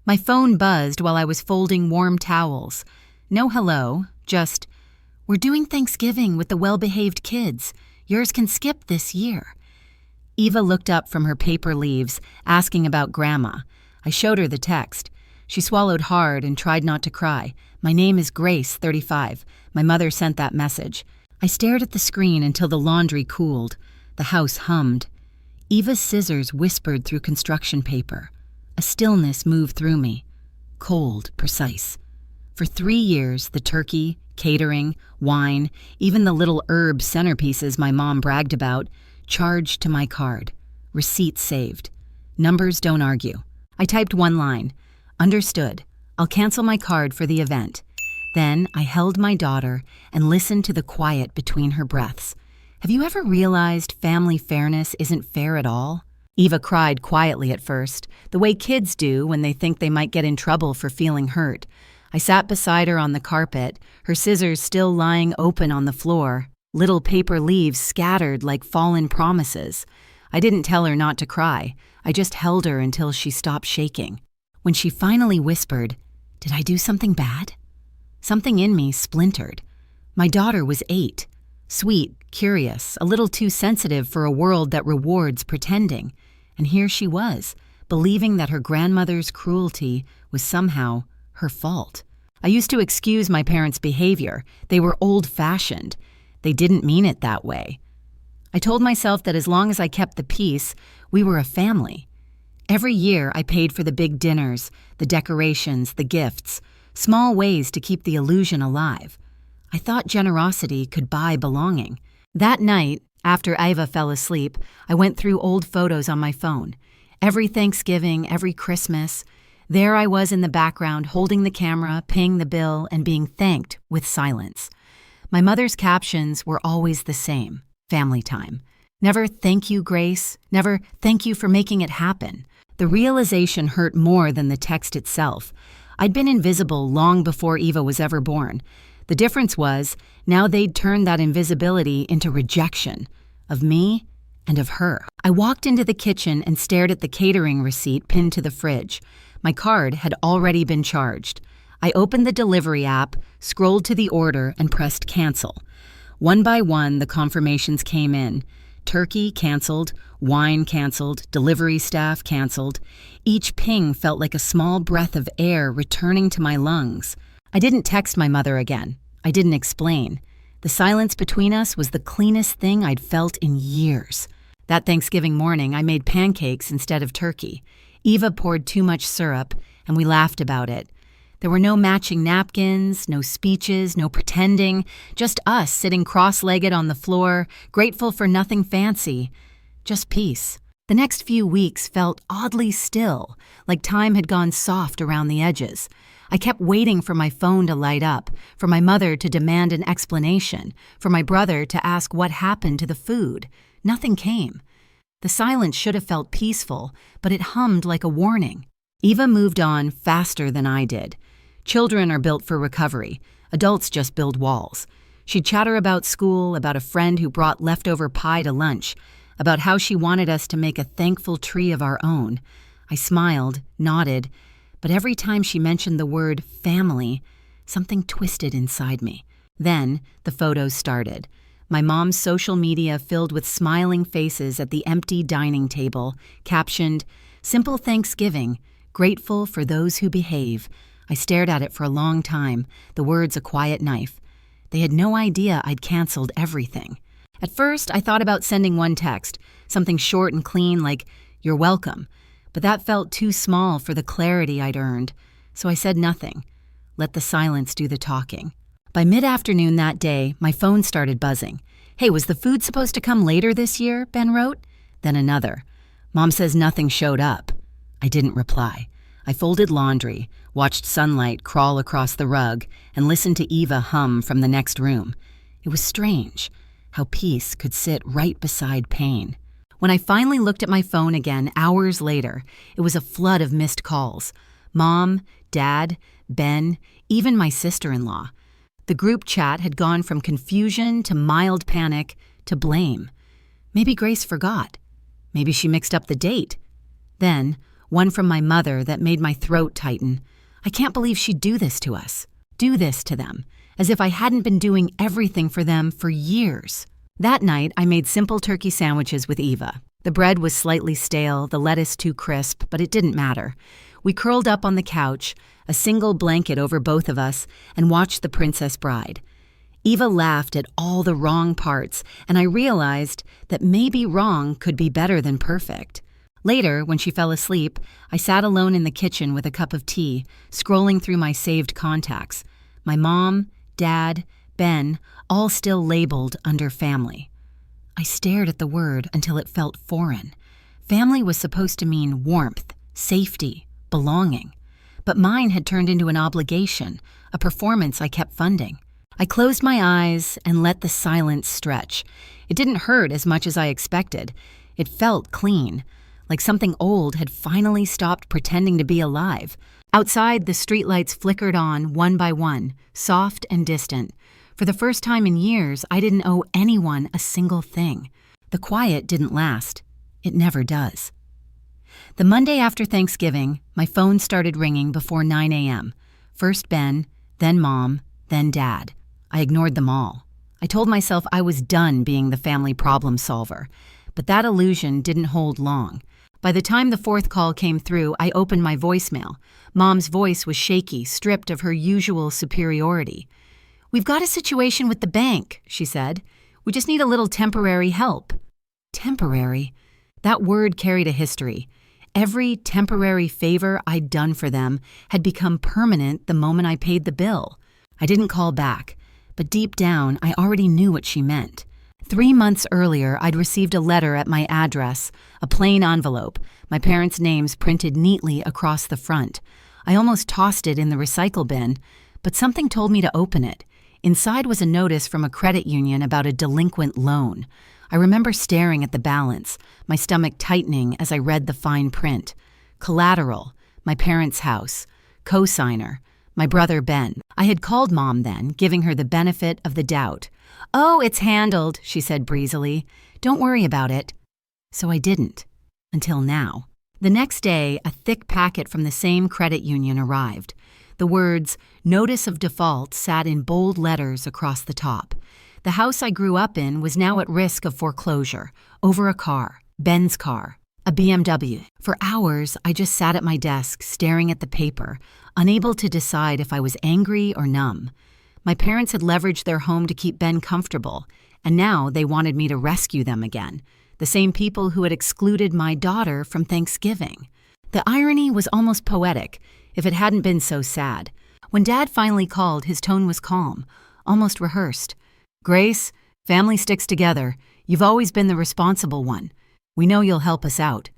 My phone buzzed while I was folding warm towels. No hello, just, "We're doing Thanksgiving with the well-behaved kids. Yours can skip this year." Eva looked up from her paper leaves, asking about Grandma. I showed her the text. She swallowed hard and tried not to cry. "My name is Grace, 35. My mother sent that message." I stared at the screen until the laundry cooled. The house hummed. Eva's scissors whispered through construction paper. A stillness moved through me. Cold, precise. For 3 years, the turkey, catering, wine, even the little herb centerpieces my mom bragged about, charged to my card. Receipt saved. Numbers don't argue. I typed one line. "Understood. I'll cancel my card for the event." Then I held my daughter and listened to the quiet between her breaths. Have you ever realized family fairness isn't fair at all? Eva cried quietly at first, the way kids do when they think they might get in trouble for feeling hurt. I sat beside her on the carpet, her scissors still lying open on the floor, little paper leaves scattered like fallen promises. I didn't tell her not to cry. I just held her until she stopped shaking. When she finally whispered, "Did I do something bad?" Something in me splintered. My daughter was 8. Sweet, curious, a little too sensitive for a world that rewards pretending. And here she was, believing that her grandmother's cruelty was somehow her fault. I used to excuse my parents' behavior. They were old-fashioned. They didn't mean it that way. I told myself that as long as I kept the peace, we were a family. Every year I paid for the big dinners, the decorations, the gifts, small ways to keep the illusion alive. I thought generosity could buy belonging. That night, after Eva fell asleep, I went through old photos on my phone. Every Thanksgiving, every Christmas. There I was in the background, holding the camera, paying the bill, and being thanked with silence. My mother's captions were always the same. Family time. Never "Thank you, Grace." Never "Thank you for making it happen." The realization hurt more than the text itself. I'd been invisible long before Eva was ever born. The difference was, now they'd turned that invisibility into rejection. Of me and of her. I walked into the kitchen and stared at the catering receipt pinned to the fridge. My card had already been charged. I opened the delivery app, scrolled to the order, and pressed cancel. One by one, the confirmations came in. Turkey canceled, wine canceled, delivery staff canceled. Each ping felt like a small breath of air returning to my lungs. I didn't text my mother again. I didn't explain. The silence between us was the cleanest thing I'd felt in years. That Thanksgiving morning, I made pancakes instead of turkey. Eva poured too much syrup, and we laughed about it. There were no matching napkins, no speeches, no pretending, just us sitting cross-legged on the floor, grateful for nothing fancy. Just peace. The next few weeks felt oddly still, like time had gone soft around the edges. I kept waiting for my phone to light up, for my mother to demand an explanation, for my brother to ask what happened to the food. Nothing came. The silence should have felt peaceful, but it hummed like a warning. Eva moved on faster than I did. Children are built for recovery. Adults just build walls. She'd chatter about school, about a friend who brought leftover pie to lunch, about how she wanted us to make a thankful tree of our own. I smiled, nodded, but every time she mentioned the word family, something twisted inside me. Then the photos started. My mom's social media filled with smiling faces at the empty dining table, captioned, "Simple Thanksgiving, grateful for those who behave." I stared at it for a long time, the words a quiet knife. They had no idea I'd canceled everything. At first, I thought about sending one text, something short and clean like, "You're welcome," but that felt too small for the clarity I'd earned, so I said nothing. Let the silence do the talking. By mid-afternoon that day, my phone started buzzing. "Hey, was the food supposed to come later this year?" Ben wrote. Then another. "Mom says nothing showed up." I didn't reply. I folded laundry, watched sunlight crawl across the rug, and listened to Eva hum from the next room. It was strange how peace could sit right beside pain. When I finally looked at my phone again hours later, it was a flood of missed calls. Mom, Dad, Ben, even my sister-in-law. The group chat had gone from confusion to mild panic to blame. Maybe Grace forgot. Maybe she mixed up the date. Then, one from my mother that made my throat tighten. I can't believe she'd do this to us, do this to them, as if I hadn't been doing everything for them for years. That night, I made simple turkey sandwiches with Eva. The bread was slightly stale, the lettuce too crisp, but it didn't matter. We curled up on the couch, a single blanket over both of us, and watched The Princess Bride. Eva laughed at all the wrong parts, and I realized that maybe wrong could be better than perfect. Later, when she fell asleep, I sat alone in the kitchen with a cup of tea, scrolling through my saved contacts. My mom, Dad, Ben, all still labeled under family. I stared at the word until it felt foreign. Family was supposed to mean warmth, safety, belonging. But mine had turned into an obligation, a performance I kept funding. I closed my eyes and let the silence stretch. It didn't hurt as much as I expected. It felt clean, like something old had finally stopped pretending to be alive. Outside, the streetlights flickered on one by one, soft and distant. For the first time in years, I didn't owe anyone a single thing. The quiet didn't last. It never does. The Monday after Thanksgiving, my phone started ringing before 9 a.m. First Ben, then Mom, then Dad. I ignored them all. I told myself I was done being the family problem solver. But that illusion didn't hold long. By the time the fourth call came through, I opened my voicemail. Mom's voice was shaky, stripped of her usual superiority. "We've got a situation with the bank," she said. "We just need a little temporary help." Temporary? That word carried a history. Every temporary favor I'd done for them had become permanent the moment I paid the bill. I didn't call back, but deep down, I already knew what she meant. 3 months earlier, I'd received a letter at my address, a plain envelope, my parents' names printed neatly across the front. I almost tossed it in the recycle bin, but something told me to open it. Inside was a notice from a credit union about a delinquent loan. I remember staring at the balance, my stomach tightening as I read the fine print. Collateral, my parents' house, cosigner, my brother Ben. I had called Mom then, giving her the benefit of the doubt. "Oh, it's handled," she said breezily. "Don't worry about it." So I didn't. Until now. The next day, a thick packet from the same credit union arrived. The words, "Notice of Default," sat in bold letters across the top. The house I grew up in was now at risk of foreclosure, over a car, Ben's car, a BMW. For hours, I just sat at my desk, staring at the paper, unable to decide if I was angry or numb. My parents had leveraged their home to keep Ben comfortable, and now they wanted me to rescue them again, the same people who had excluded my daughter from Thanksgiving. The irony was almost poetic, if it hadn't been so sad. When Dad finally called, his tone was calm, almost rehearsed. "Grace, family sticks together. You've always been the responsible one. We know you'll help us out."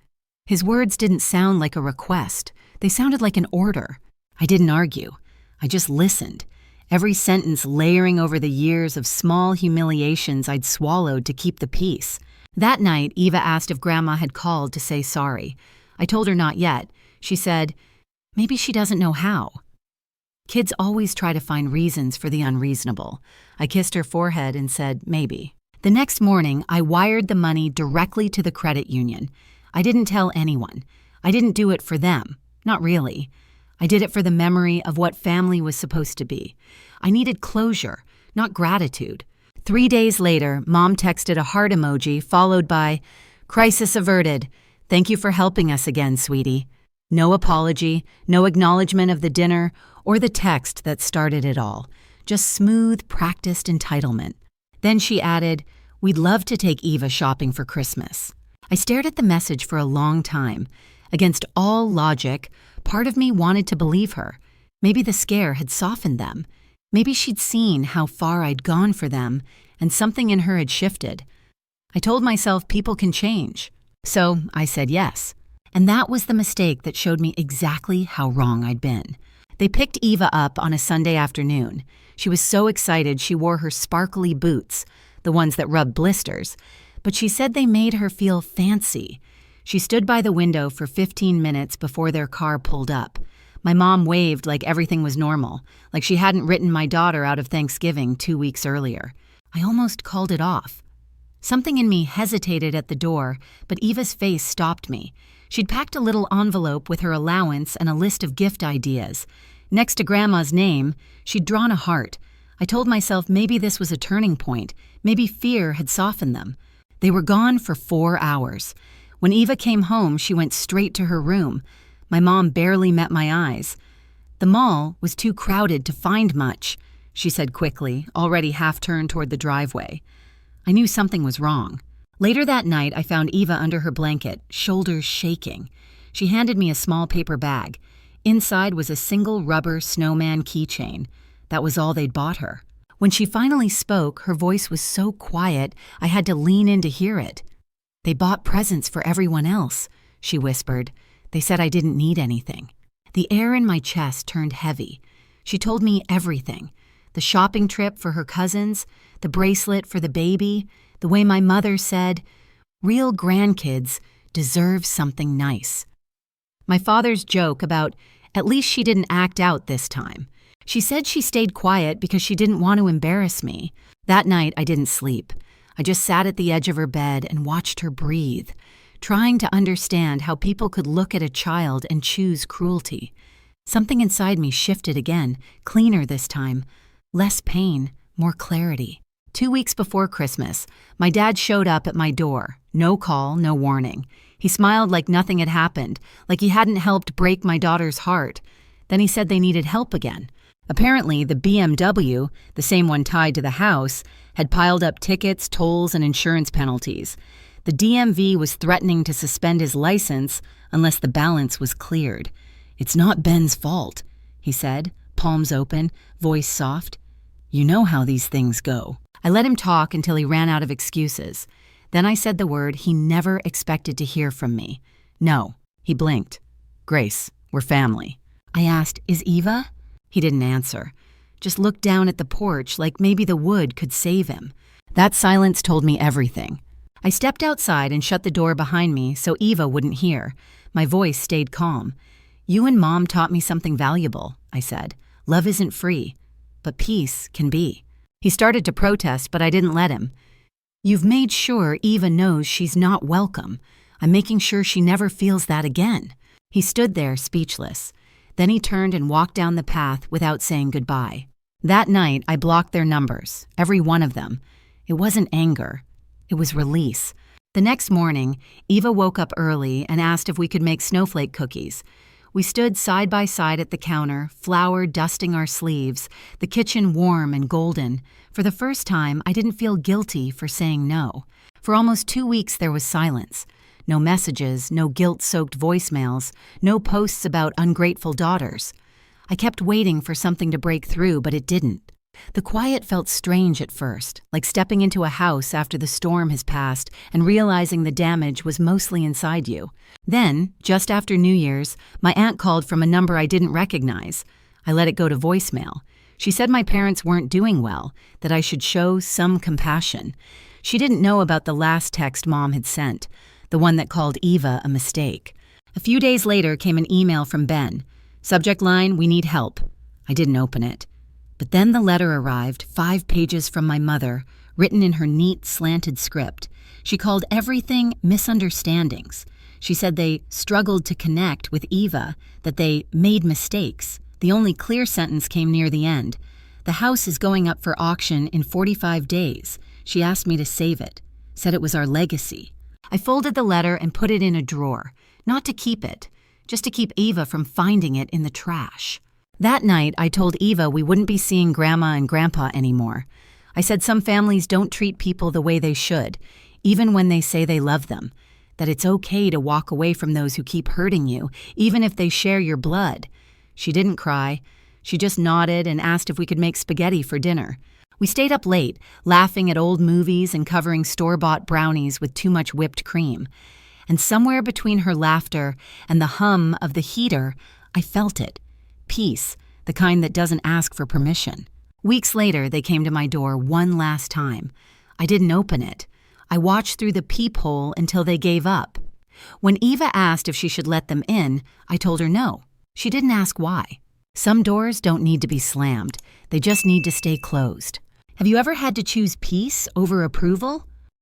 His words didn't sound like a request. They sounded like an order. I didn't argue. I just listened, every sentence layering over the years of small humiliations I'd swallowed to keep the peace. That night, Eva asked if Grandma had called to say sorry. I told her not yet. She said, "Maybe she doesn't know how." Kids always try to find reasons for the unreasonable. I kissed her forehead and said, "Maybe." The next morning, I wired the money directly to the credit union. I didn't tell anyone. I didn't do it for them. Not really. I did it for the memory of what family was supposed to be. I needed closure, not gratitude. 3 days later, Mom texted a heart emoji followed by, "Crisis averted. Thank you for helping us again, sweetie." No apology, no acknowledgement of the dinner, or the text that started it all. Just smooth, practiced entitlement. Then she added, "We'd love to take Eva shopping for Christmas." I stared at the message for a long time. Against all logic, part of me wanted to believe her. Maybe the scare had softened them. Maybe she'd seen how far I'd gone for them, and something in her had shifted. I told myself people can change. So I said yes. And that was the mistake that showed me exactly how wrong I'd been. They picked Eva up on a Sunday afternoon. She was so excited she wore her sparkly boots, the ones that rubbed blisters, but she said they made her feel fancy. She stood by the window for 15 minutes before their car pulled up. My mom waved like everything was normal, like she hadn't written my daughter out of Thanksgiving 2 weeks earlier. I almost called it off. Something in me hesitated at the door, but Eva's face stopped me. She'd packed a little envelope with her allowance and a list of gift ideas. Next to Grandma's name, she'd drawn a heart. I told myself maybe this was a turning point. Maybe fear had softened them. They were gone for 4 hours. When Eva came home, she went straight to her room. My mom barely met my eyes. "The mall was too crowded to find much," she said quickly, already half-turned toward the driveway. I knew something was wrong. Later that night, I found Eva under her blanket, shoulders shaking. She handed me a small paper bag. Inside was a single rubber snowman keychain. That was all they'd bought her. When she finally spoke, her voice was so quiet, I had to lean in to hear it. "They bought presents for everyone else," she whispered. "They said I didn't need anything." The air in my chest turned heavy. She told me everything. The shopping trip for her cousins, the bracelet for the baby, the way my mother said, "Real grandkids deserve something nice." My father's joke about, "At least she didn't act out this time." She said she stayed quiet because she didn't want to embarrass me. That night, I didn't sleep. I just sat at the edge of her bed and watched her breathe, trying to understand how people could look at a child and choose cruelty. Something inside me shifted again, cleaner this time. Less pain, more clarity. 2 weeks before Christmas, my dad showed up at my door. No call, no warning. He smiled like nothing had happened, like he hadn't helped break my daughter's heart. Then he said they needed help again. Apparently, the BMW, the same one tied to the house, had piled up tickets, tolls, and insurance penalties. The DMV was threatening to suspend his license unless the balance was cleared. "It's not Ben's fault," he said, palms open, voice soft. "You know how these things go." I let him talk until he ran out of excuses. Then I said the word he never expected to hear from me. "No." He blinked. "Grace, we're family." I asked, "Is Eva?" He didn't answer. Just looked down at the porch like maybe the wood could save him. That silence told me everything. I stepped outside and shut the door behind me so Eva wouldn't hear. My voice stayed calm. "You and Mom taught me something valuable," I said. "Love isn't free, but peace can be." He started to protest, but I didn't let him. "You've made sure Eva knows she's not welcome. I'm making sure she never feels that again." He stood there, speechless. Then he turned and walked down the path without saying goodbye. That night, I blocked their numbers, every one of them. It wasn't anger. It was release. The next morning, Eva woke up early and asked if we could make snowflake cookies. We stood side by side at the counter, flour dusting our sleeves, the kitchen warm and golden. For the first time, I didn't feel guilty for saying no. For almost 2 weeks, there was silence. No messages, no guilt-soaked voicemails, no posts about ungrateful daughters. I kept waiting for something to break through, but it didn't. The quiet felt strange at first, like stepping into a house after the storm has passed and realizing the damage was mostly inside you. Then, just after New Year's, my aunt called from a number I didn't recognize. I let it go to voicemail. She said my parents weren't doing well, that I should show some compassion. She didn't know about the last text Mom had sent, the one that called Eva a mistake. A few days later came an email from Ben. Subject line, "We need help." I didn't open it. But then the letter arrived, 5 pages from my mother, written in her neat, slanted script. She called everything misunderstandings. She said they struggled to connect with Eva, that they made mistakes. The only clear sentence came near the end. "The house is going up for auction in 45 days. She asked me to save it. Said it was our legacy." I folded the letter and put it in a drawer, not to keep it, just to keep Eva from finding it in the trash. That night, I told Eva we wouldn't be seeing Grandma and Grandpa anymore. I said some families don't treat people the way they should, even when they say they love them, that it's okay to walk away from those who keep hurting you, even if they share your blood. She didn't cry. She just nodded and asked if we could make spaghetti for dinner. We stayed up late, laughing at old movies and covering store-bought brownies with too much whipped cream. And somewhere between her laughter and the hum of the heater, I felt it. Peace, the kind that doesn't ask for permission. Weeks later, they came to my door one last time. I didn't open it. I watched through the peephole until they gave up. When Eva asked if she should let them in, I told her no. She didn't ask why. Some doors don't need to be slammed. They just need to stay closed. Have you ever had to choose peace over approval?